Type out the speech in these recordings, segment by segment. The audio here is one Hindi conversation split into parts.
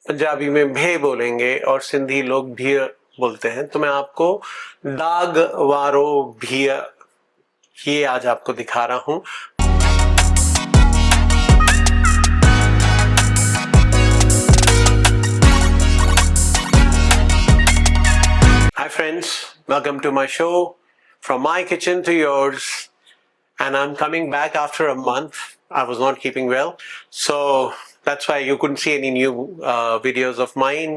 पंजाबी में भे बोलेंगे और सिंधी लोग भीय बोलते हैं। तो मैं आपको दाग वारो भीय ये आज आपको दिखा रहा हूं। Hi friends, welcome to my show from my kitchen to yours, and I'm coming back after a month. I was not keeping well, so that's why you couldn't see any new videos of mine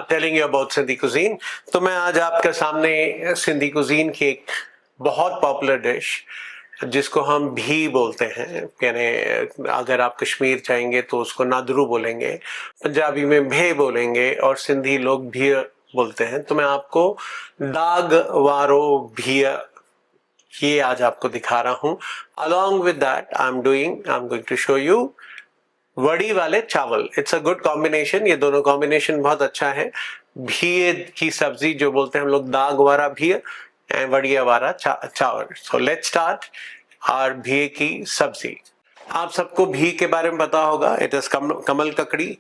telling you about Sindhi cuisine. तो मैं आज आपके सामने सिंधी cuisine की एक बहुत पॉपुलर डिश जिसको हम भी बोलते हैं, यानी अगर आप कश्मीर जाएंगे तो उसको नादरू बोलेंगे, पंजाबी में भे बोलेंगे और सिंधी लोग भी बोलते हैं। तो मैं आपको दाग वारो भीय ये आज आपको दिखा रहा हूं। Along with that, I'm going to show you वड़ी वाले चावल। इट्स अ गुड कॉम्बिनेशन, ये दोनों कॉम्बिनेशन बहुत अच्छा है। भीय की सब्जी जो बोलते हैं हम लोग, दाग वारा भीय एंड वड़िया वाला चावल। सो लेट्स स्टार्ट आवर भीय की सब्जी। आप सबको भी के बारे में पता होगा, इट इज कमल ककड़ी,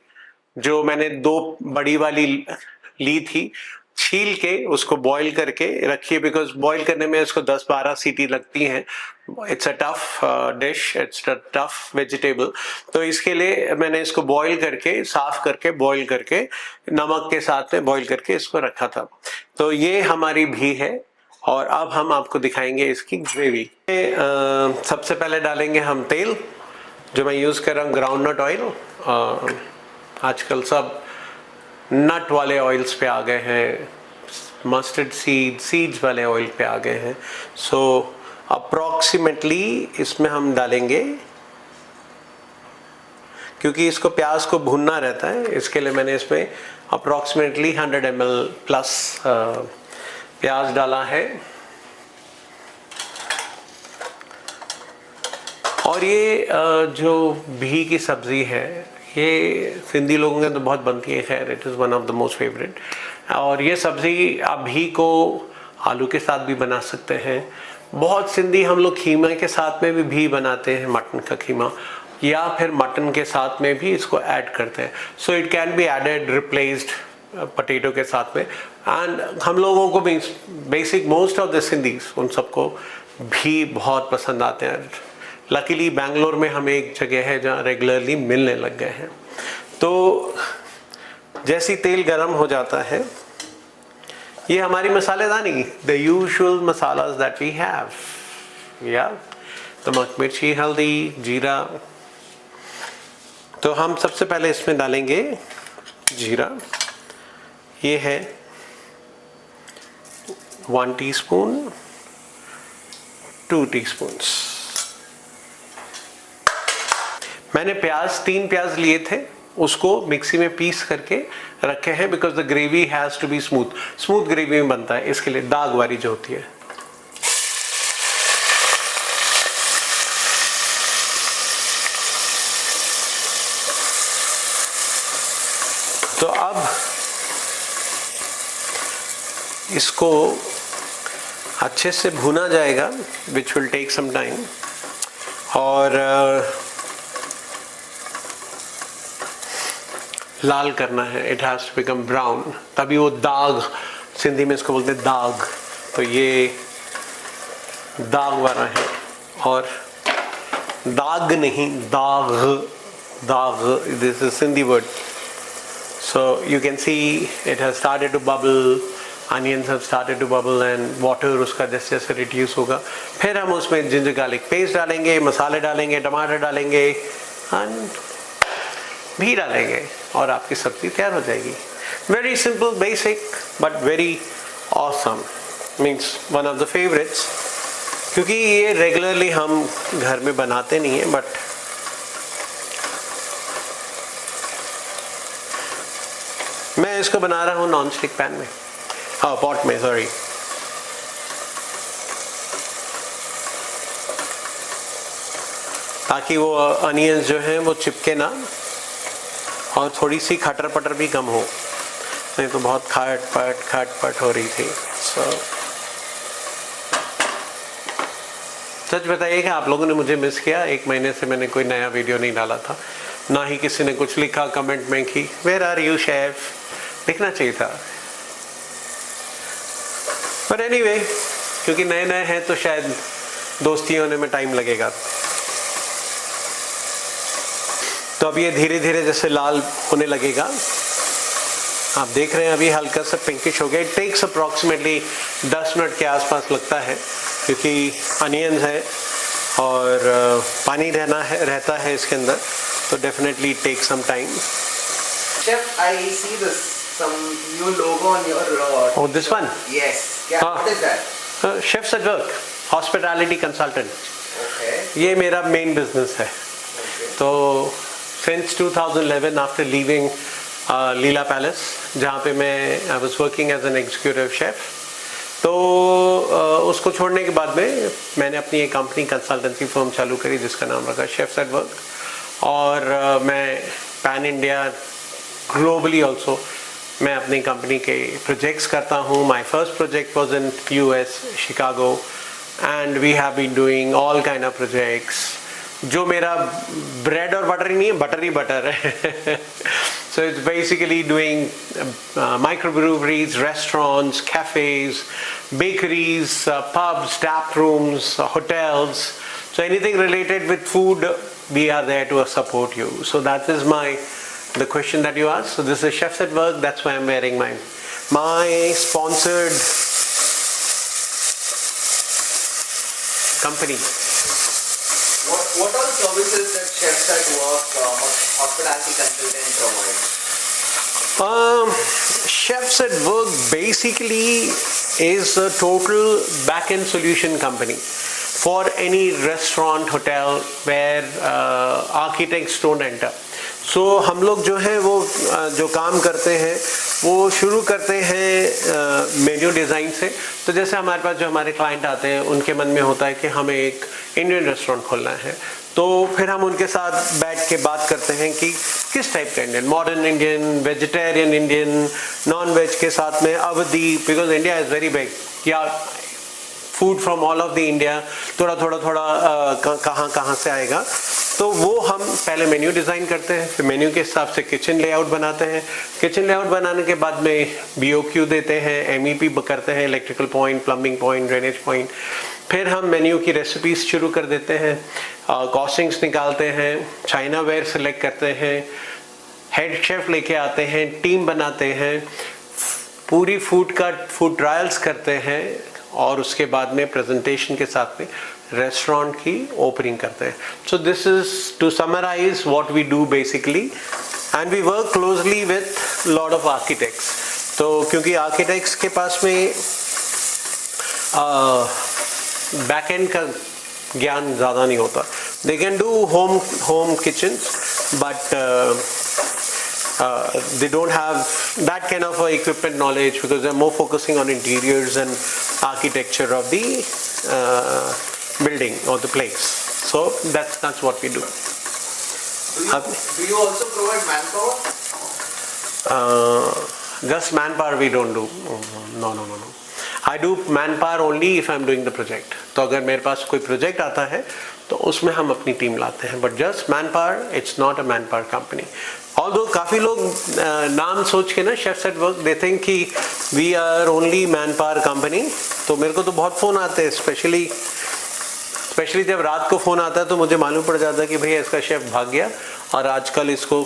जो मैंने 2 बड़ी वाली ली थी, छील के उसको बॉईल करके रखिए, बिकॉज बॉईल करने में इसको 10-12 सीटी लगती हैं। It's a tough dish, it's a tough vegetable. तो इसके लिए मैंने इसको बॉईल करके, साफ करके, बॉईल करके, नमक के साथ में बॉईल करके इसको रखा था। तो ये हमारी भी है और अब हम आपको दिखाएंगे इसकी ग्रेवी। सबसे पहले डालेंगे हम तेल, जो मैं यूज़ कर रहा हूँ ग्राउंडनट ऑयल। आजकल सब नट वाले ऑयल्स पे आ गए हैं, मस्टर्ड सीड्स वाले ऑयल पे आ गए हैं। सो अप्रॉक्सीमेटली इसमें हम डालेंगे, क्योंकि इसको प्याज को भूनना रहता है, इसके लिए मैंने इसमें अप्रॉक्सीमेटली 100 ml प्लस प्याज डाला है। और ये जो भी की सब्जी है, ये सिंधी लोगों के तो बहुत बनती है, खैर it is one of the most favourite. और ये सब्ज़ी आप भी को आलू के साथ भी बना सकते हैं। बहुत सिंधी हम लोग खीमा के साथ में भी बनाते हैं, मटन का खीमा, या फिर मटन के साथ में भी इसको ऐड करते हैं। So it can be added, replaced potato के साथ में। एंड हम लोगों को भी basic most of the Sindhis, उन सबको भी बहुत पसंद आते हैं। लकीली बेंगलोर में हमें एक जगह है जहाँ रेगुलरली मिलने लग गए हैं। तो जैसी तेल गरम हो जाता है, ये हमारी मसालेदानी, the usual masalas that we have, या नमक, मिर्ची, हल्दी, जीरा। तो हम सबसे पहले इसमें डालेंगे जीरा। ये है 1 टीस्पून, 2 टीस्पून्स। मैंने 3 प्याज लिए थे, उसको मिक्सी में पीस करके रखे हैं, because the gravy has to be smooth gravy में बनता है, इसके लिए दाग वाली जो होती है। तो अब इसको अच्छे से भुना जाएगा, which will take some time. और लाल करना है, it has to become brown, तभी वो दाग, सिंधी में इसको बोलते हैं दाग। तो ये दाग वाला है, और दाग नहीं, दाग, this is Sindhi word. So you can see it has started to bubble, onions have started to bubble, and water उसका जैसे जैसे रिड्यूस होगा, फिर हम उसमें जिंजर गार्लिक पेस्ट डालेंगे, मसाले डालेंगे, टमाटर डालेंगे, एंड भी डालेंगे, और आपकी सब्जी तैयार हो जाएगी। Very simple, basic, but very awesome, means one of the favourites. क्योंकि ये रेगुलरली हम घर में बनाते नहीं हैं, बट मैं इसको बना रहा हूँ नॉन स्टिक पैन में, पॉट में, सॉरी। ताकि वो अनियंस जो हैं वो चिपके ना, और थोड़ी सी खटर पटर भी कम हो, नहीं तो बहुत खट पट हो रही थी। सच बताइए कि आप लोगों ने मुझे मिस किया। 1 महीने से मैंने कोई नया वीडियो नहीं डाला था, ना ही किसी ने कुछ लिखा कमेंट में कि वेयर आर यू शेफ, लिखना चाहिए था। पर एनीवे, क्योंकि नए नए हैं तो शायद दोस्ती होने में टाइम लगेगा। तो अब ये धीरे धीरे जैसे लाल होने लगेगा, आप देख रहे हैं अभी हल्का सा पिंकिश हो गया। इट टेक्स अप्रॉक्सीमेटली 10 मिनट के आसपास लगता है, क्योंकि अनियंस है और पानी रहता है इसके अंदर, तो definitely take some time. Chef, I see this some new logo on your. Oh, this one? Yes. Yeah. What is that? Chefs at Work, hospitality consultant. Okay. ये मेरा मेन बिजनेस है। Okay. तो since 2011 after leaving Leela palace, जहाँ पे मैं I was working as an executive chef, तो उसको छोड़ने के बाद में मैंने अपनी एक कंपनी कंसल्टेंसी फर्म चालू करी जिसका नाम रखा शेफ्स एट वर्क। और मैं पैन इंडिया ग्लोबली ऑल्सो मैं अपनी कंपनी के प्रोजेक्ट्स करता हूँ। My first project was in US, Chicago, and we have been doing all kind of projects. जो मेरा ब्रेड और बटर ही नहीं है, बटर ही बटर है। So it's basically doing microbreweries, restaurants, cafes, bakeries, pubs, tap rooms, hotels. So anything related with food, we are there to support you. So that is the question that you asked. So this is Chefs at Work. That's why I'm wearing my sponsored company. What all services that Chefs at Work hospitality consultant provides? Chefs at Work basically is a total back-end solution company for any restaurant, hotel where architects don't enter. So हम लोग जो है वो जो काम करते हैं वो शुरू करते हैं मेन्यू डिज़ाइन से। तो जैसे हमारे पास जो हमारे क्लाइंट आते हैं उनके मन में होता है कि हमें एक इंडियन रेस्टोरेंट खोलना है, तो फिर हम उनके साथ बैठ के बात करते हैं कि किस टाइप का Indian, modern Indian, vegetarian Indian, non veg के साथ में Awadhi, because India is very big, या food from all of the India, थोड़ा कहाँ से आएगा। तो वो हम पहले मेन्यू डिज़ाइन करते हैं, फिर मेन्यू के हिसाब से किचन लेआउट बनाते हैं। किचन लेआउट बनाने के बाद में BOQ देते हैं, MEP करते हैं, electrical point, plumbing point, drainage point. फिर हम मेन्यू की रेसिपीज शुरू कर देते हैं, कॉस्टिंग्स निकालते हैं, चाइना वेयर सेलेक्ट करते हैं, हेड शेफ लेके आते हैं, टीम बनाते हैं, पूरी फूड ट्रायल्स करते हैं, और उसके बाद में प्रेजेंटेशन के साथ में रेस्टोरेंट की ओपनिंग करते हैं। So this is to summarise what we do basically, and we work closely with lot of architects. तो क्योंकि आर्किटेक्ट्स के पास में बैक एंड का ज्ञान ज़्यादा नहीं होता, they can do home kitchens but they don't have that kind of equipment knowledge because they're more focusing on interiors and architecture of the building or the place. So that's what we do. Do you also provide manpower? Just manpower we don't do. No. I do manpower only if I'm doing the project. तो अगर मेरे पास कोई प्रोजेक्ट आता है तो उसमें हम अपनी टीम लाते हैं, but just manpower, it's not a manpower company. Although काफ़ी लोग नाम सोच के ना chefs at work, they think कि we are only manpower company. तो मेरे को तो बहुत फ़ोन आते हैं, स्पेशली जब रात को फ़ोन आता है तो मुझे मालूम पड़ जाता है कि भैया इसका शेफ़ भाग गया और आजकल इसको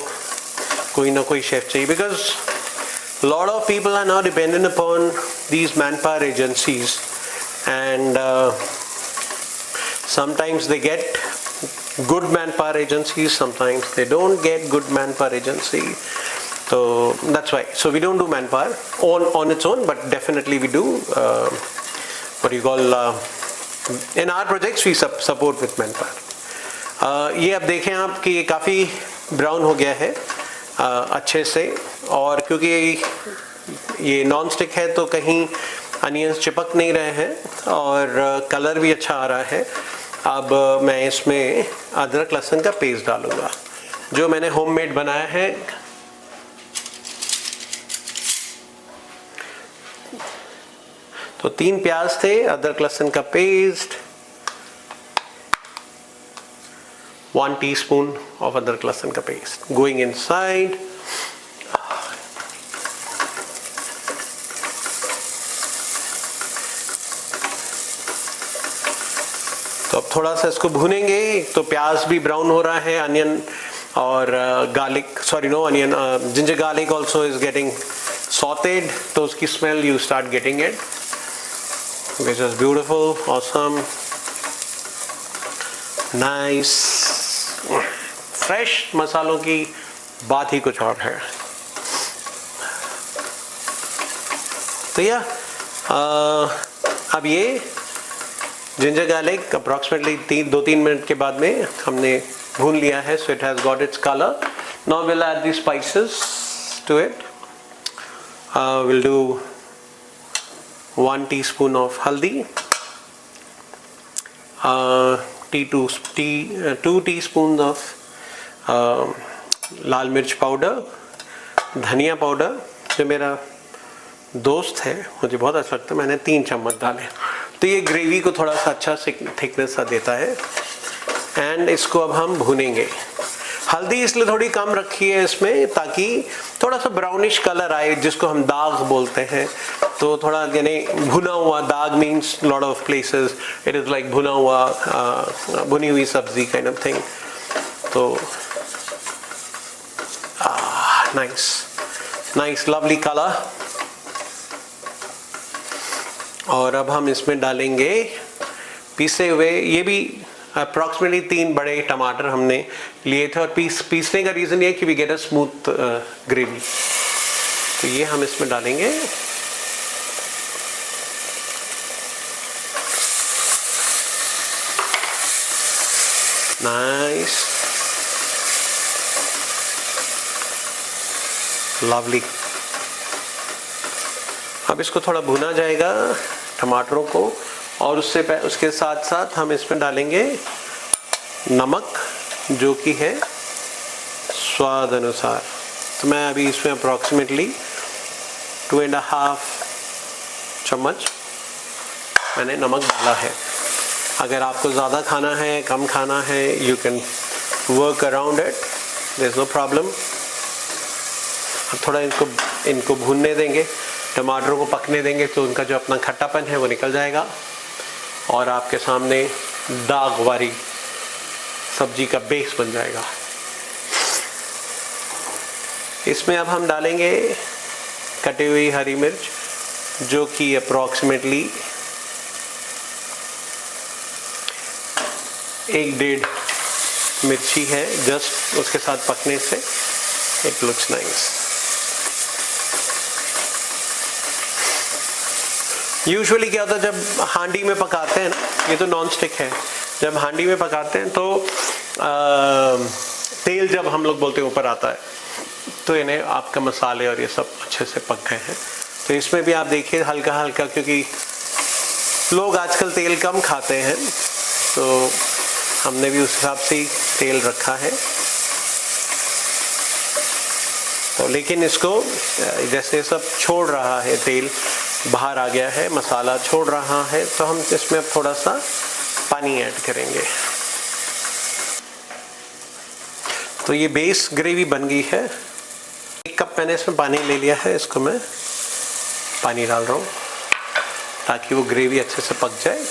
कोई ना कोई शेफ़ चाहिए, because lot of people are now dependent upon these manpower agencies, and sometimes they get good manpower agencies, sometimes they don't get good manpower agency. So that's why. So we don't do manpower on its own, but definitely we do what you call in our projects we support with manpower. ये अब देखें आप कि ये काफ़ी ब्राउन हो गया है अच्छे से, और क्योंकि ये नॉन स्टिक है तो कहीं अनियंस चिपक नहीं रहे हैं और कलर भी अच्छा आ रहा है। अब मैं इसमें अदरक लहसुन का पेस्ट डालूंगा जो मैंने होममेड बनाया है। तो 3 प्याज थे, अदरक लहसुन का paste, 1 teaspoon of adrak lasan ka paste going inside. तो अब थोड़ा सा इसको भूनेंगे. तो प्याज भी ब्राउन हो रहा है, अनियन और garlic, sorry no onion, ginger garlic also is getting sauteed. तो उसकी smell you start getting it, which is beautiful, awesome, nice. Fresh मसालों की बात ही कुछ और है. तो या अब ये जिंजर गार्लिक अप्रॉक्सीमेटली 2-3 मिनट के बाद में हमने भून लिया है. So it has got its colour. Now will add the spices to it. Will do 1 teaspoon of haldi, 2 teaspoons of lal mirch powder, धनिया पाउडर. जो मेरा दोस्त है, मुझे बहुत अच्छा लगता है, मैंने 3 चम्मच डाले. तो ये ग्रेवी को थोड़ा सा अच्छा थिकनेस सा देता है. एंड इसको अब हम भूनेंगे. हल्दी इसलिए थोड़ी कम रखी है इसमें ताकि थोड़ा सा ब्राउनिश कलर आए, जिसको हम दाग बोलते हैं. तो थोड़ा यानी भुना हुआ, दाग means lot of places it is like भुना हुआ, भुनी हुई सब्जी काइंड ऑफ थिंग. तो नाइस लवली कलर. और अब हम इसमें डालेंगे पीसे हुए, ये भी अप्रॉक्सीमेटली 3 बड़े टमाटर हमने लिए थे. और पीसने का रीज़न ये कि we get a smooth gravy. तो ये हम इसमें डालेंगे. Nice lovely. अब इसको थोड़ा भुना जाएगा टमाटरों को. और उसके साथ साथ हम इसमें डालेंगे नमक, जो कि है स्वाद अनुसार. तो मैं अभी इसमें अप्रॉक्सीमेटली 2.5 चम्मच मैंने नमक डाला है. अगर आपको ज़्यादा खाना है, कम खाना है, you can work around it, there is no problem. थोड़ा इनको भूनने देंगे, टमाटरों को पकने देंगे, तो उनका जो अपना खट्टापन है वो निकल जाएगा और आपके सामने दाग वाली सब्जी का बेस बन जाएगा. इसमें अब हम डालेंगे कटी हुई हरी मिर्च, जो कि अप्रॉक्सीमेटली 1-1.5 मिर्ची है. जस्ट उसके साथ पकने से इट लुक्स नाइस. यूजुअली क्या होता है, जब हांडी में पकाते हैं ना, ये तो नॉन स्टिक है, जब हांडी में पकाते हैं तो तेल जब हम लोग बोलते हैं ऊपर आता है, तो इन्हें आपका मसाले और ये सब अच्छे से पक गए हैं. तो इसमें भी आप देखिए हल्का हल्का, क्योंकि लोग आजकल तेल कम खाते हैं, तो हमने भी उस हिसाब से ही तेल रखा है. तो लेकिन इसको जैसे सब छोड़ रहा है, तेल बाहर आ गया है, मसाला छोड़ रहा है, तो हम इसमें अब थोड़ा सा पानी ऐड करेंगे. तो ये बेस ग्रेवी बन गई है. 1 कप मैंने इसमें पानी ले लिया है. इसको मैं पानी डाल रहा हूँ ताकि वो ग्रेवी अच्छे से पक जाए.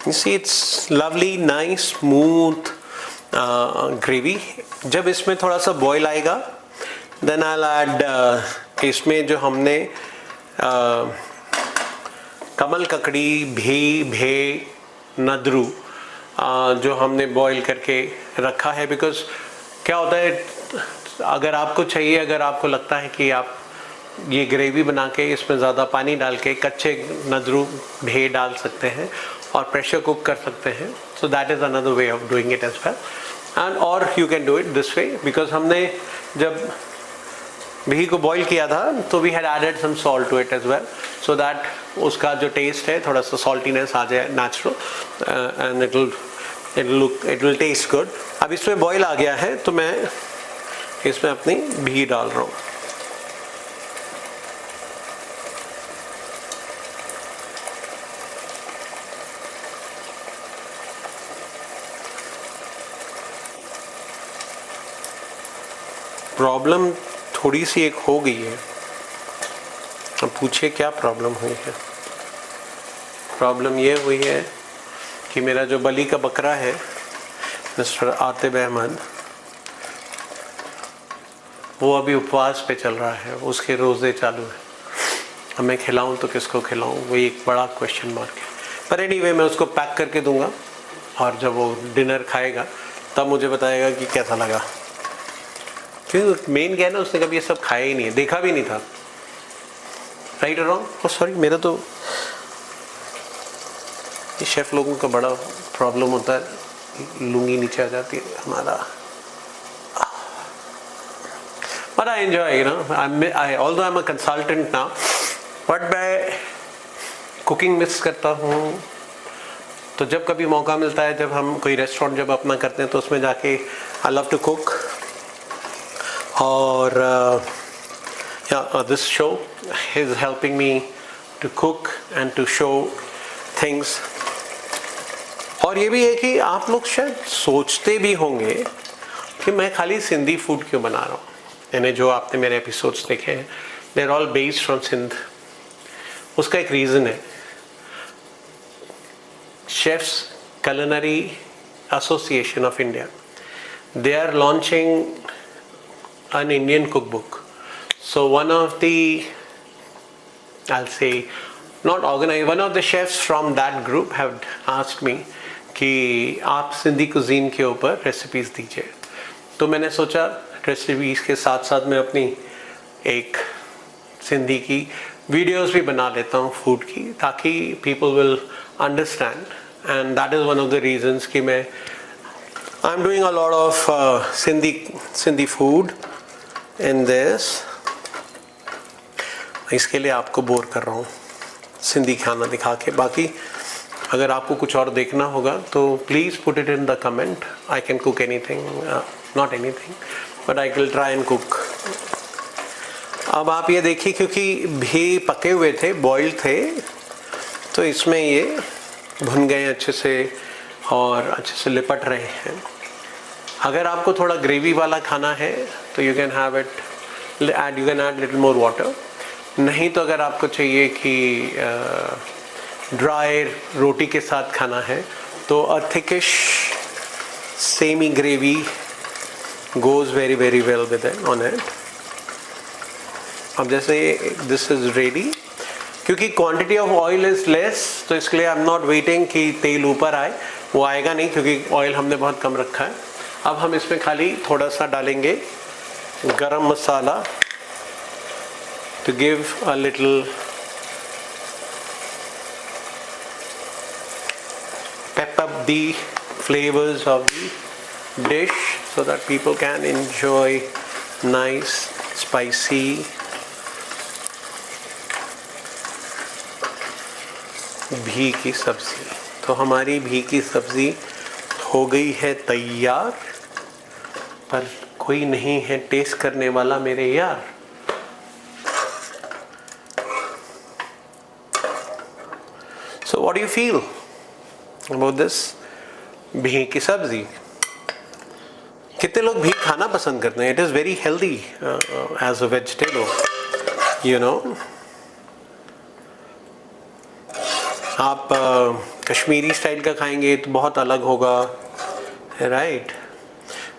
You see, it's lovely, nice, smooth gravy. जब इसमें थोड़ा सा बॉईल आएगा, देन I'll add इसमें जो हमने कमल ककड़ी, भे, नदरू जो हमने बॉईल करके रखा है. बिकॉज क्या होता है, अगर आपको चाहिए, अगर आपको लगता है कि आप ये ग्रेवी बना के इसमें ज़्यादा पानी डाल के कच्चे नदरू, भे डाल सकते हैं और प्रेशर कुक कर सकते हैं. So that is another way of doing it as well. And और you can do it this way, because हमने जब घी को बॉईल किया था तो we had added some salt to it as well, so that उसका जो टेस्ट है थोड़ा सा सॉल्टीनेस आ जाए natural, and it will taste good. अब इसमें बॉईल आ गया है तो मैं इसमें अपनी घी डाल रहा हूँ. प्रॉब्लम थोड़ी सी एक हो गई है। अब पूछिए क्या प्रॉब्लम हुई है। प्रॉब्लम ये हुई है कि मेरा जो बली का बकरा है मिस्टर आतिब अहमद, वो अभी उपवास पे चल रहा है, उसके रोज़े चालू है। अब मैं खिलाऊं तो किसको खिलाऊं, वही एक बड़ा क्वेश्चन मार्क है। पर एनीवे मैं उसको पैक करके दूंगा और जब वो डिनर खाएगा तब मुझे बताएगा कि कैसा लगा। क्योंकि मेन क्या है ना, उसने कभी ये सब खाया ही नहीं है, देखा भी नहीं था। राइट और रॉन्ग? सॉरी, मेरा तो ये शेफ़ लोगों का बड़ा प्रॉब्लम होता है, लुंगी नीचे आ जाती है हमारा। But I enjoy, you know, although I'm a consultant now, but मैं कुकिंग मिस करता हूँ। तो जब कभी मौका मिलता है, जब हम कोई रेस्टोरेंट जब अपना करते हैं तो उसमें जाके आई लव टू कुक। और this show is helping me to cook and to show things. और ये भी है कि आप लोग शायद सोचते भी होंगे कि मैं खाली सिंधी फूड क्यों बना रहा हूँ। यानी जो आपने मेरे एपिसोड्स देखे हैं, they are all based from Sindh. उसका एक रीज़न है, chefs culinary association of India, they are launching an Indian cookbook. So one of the, I'll say, not organized, one of the chefs from that group have asked me कि आप सिंधी कुजीन के ऊपर रेसिपीज़ दीजिए। तो मैंने सोचा रेसिपीज़ के साथ साथ मैं अपनी एक सिंधी की वीडियोस भी बना लेता हूँ फूड की, ताकि people will understand. And that is one of the reasons कि मैं I am doing a lot of Sindhi food in this. इसके लिए आपको बोर कर रहा हूँ सिंधी खाना दिखा के। बाकी अगर आपको कुछ और देखना होगा तो please put it in the comment. I can cook anything, not anything, but I will try and cook. अब आप ये देखिए, क्योंकि भी पके हुए थे, बॉइल्ड थे, तो इसमें ये भुन गए अच्छे से और अच्छे से लिपट रहे हैं। अगर आपको थोड़ा ग्रेवी वाला खाना है तो you can have it, you can add little more water. नहीं तो अगर आपको चाहिए कि ड्राई रोटी के साथ खाना है तो a thickish semi gravy goes very very well with it on it. अब जैसे दिस इज रेडी, क्योंकि quantity of oil is less, तो इसके लिए आई एम नॉट वेटिंग कि तेल ऊपर आए, वो आएगा नहीं क्योंकि ऑयल हमने बहुत कम रखा है। अब हम इसमें खाली थोड़ा सा डालेंगे garam masala to give a little pep up the flavors of the dish so that people can enjoy nice spicy भी की सब्जी। तो हमारी भी की सब्जी हो गई है तैयार, पर कोई नहीं है टेस्ट करने वाला मेरे यार। So what do you feel about this भी की सब्जी? कितने लोग भी खाना पसंद करते हैं? It is very healthy as a vegetable, you know. आप कश्मीरी स्टाइल का खाएंगे तो बहुत अलग होगा, राइट।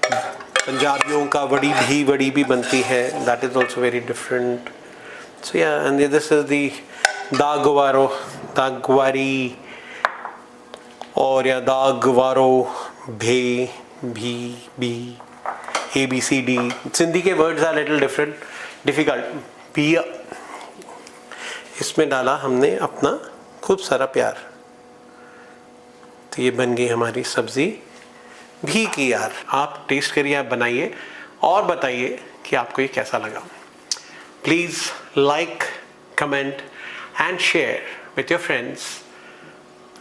पंजाबियों का वड़ी भी बनती है, that is also very different. So yeah, and this is the दागवारी और या दागवारो भी ABCD। सिंधी के वर्ड्स आर लिटिल डिफिकल्ट। भी इसमें डाला हमने अपना खूब सारा प्यार, तो ये बन गई हमारी सब्जी भी की यार। आप टेस्ट करिए, आप बनाइए और बताइए कि आपको ये कैसा लगा। Please like, comment and share with your friends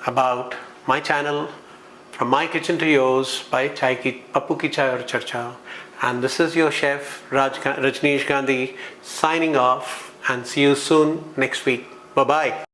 about my channel From my kitchen to yours by Pappu ki chai aur charcha. And this is your chef Rajneesh Gandhi signing off, and see you soon next week. Bye bye.